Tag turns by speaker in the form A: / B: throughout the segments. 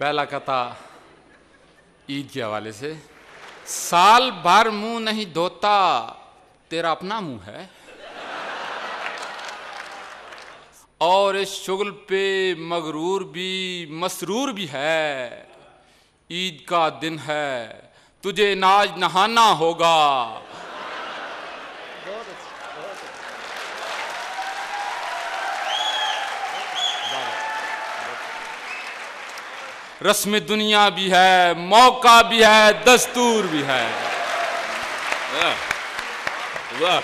A: पहला कथा ईद के हवाले से। साल भर मुंह नहीं धोता, तेरा अपना मुंह है, और इस शुगल पे मगरूर भी मसरूर भी है। ईद का दिन है, तुझे नाज नहाना होगा। रस्म दुनिया भी है, मौका भी है, दस्तूर भी है।
B: वाह।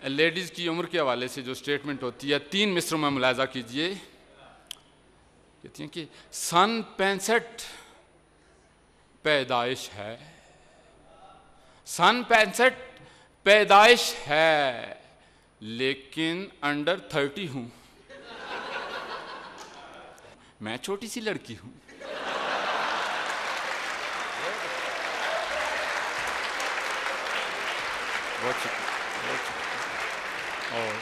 A: लेडीज की उम्र के हवाले से जो स्टेटमेंट होती है 3 मिसरों में मुलाजा कीजिए। कहती हैं कि सन 65 पैदाइश है, सन 65 पैदाइश है, लेकिन अंडर 30 हूं, मैं छोटी सी लड़की हूं। बहुत शुक्रिया। और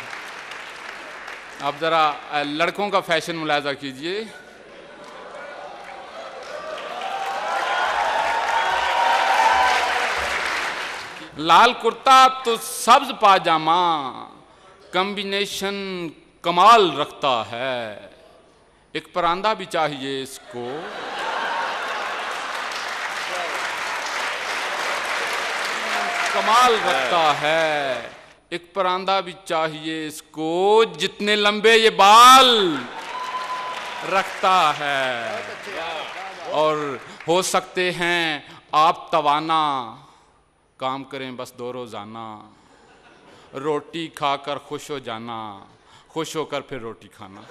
A: अब जरा लड़कों का फैशन मुलाजा कीजिए। लाल कुर्ता तो सब्ज पाजामा, कॉम्बिनेशन कमाल रखता है। एक परांदा भी चाहिए इसको, कमाल रखता है। एक परांदा भी चाहिए इसको, जितने लंबे ये बाल रखता है। और हो सकते हैं आप तवाना, काम करें बस 2 रोजाना। रोटी खाकर खुश हो जाना, खुश होकर फिर रोटी खाना।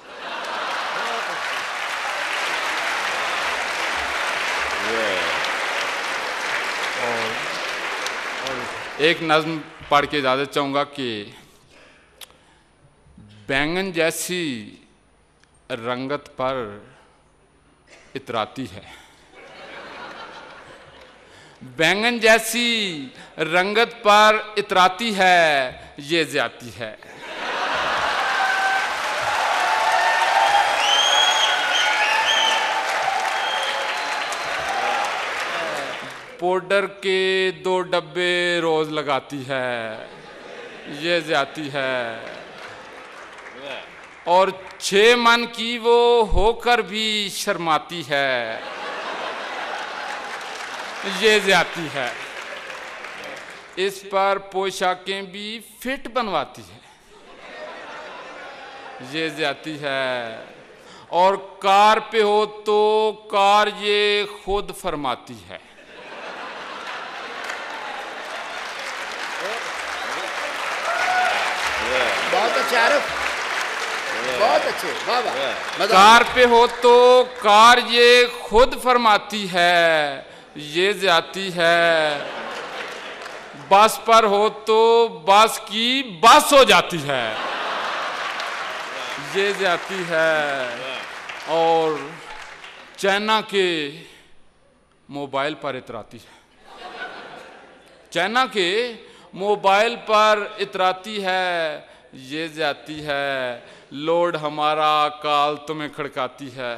A: और एक नज्म पढ़ के इजाजत चाहूंगा कि बैंगन जैसी रंगत पर इतराती है, बैंगन जैसी रंगत पर इतराती है, ये ज्यादती है। पाउडर के 2 डब्बे रोज लगाती है, ये ज्यादती है। और 6 मन की वो होकर भी शर्माती है, ये ज्यादती है। इस पर पोशाकें भी फिट बनवाती है, ये ज्यादती है। और कार पे हो तो कार ये खुद फरमाती है।
C: बहुत अच्छे आरिफ, बहुत अच्छे, वाह वाह।
A: कार पे हो तो कार ये खुद फरमाती है, ये ज्यादती है। बस पर हो तो बस की बस हो जाती है, ये ज्यादती है। और चाइना के मोबाइल पर इतराती है, चाइना के मोबाइल पर इतराती है, ये ज्यादती है। लोड हमारा काल तुम्हें खड़काती है।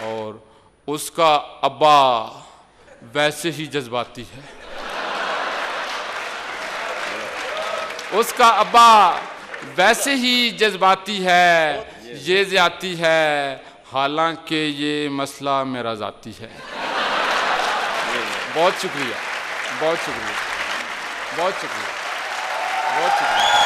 A: और उसका अब्बा वैसे ही जज्बाती है, उसका अब्बा वैसे ही जज्बाती है, ये ज्यादती है। हालांकि ये मसला मेरा ज़ाती है। बहुत शुक्रिया, बहुत शुक्रिया, बहुत शुक्रिया, बहुत शुक्रिया।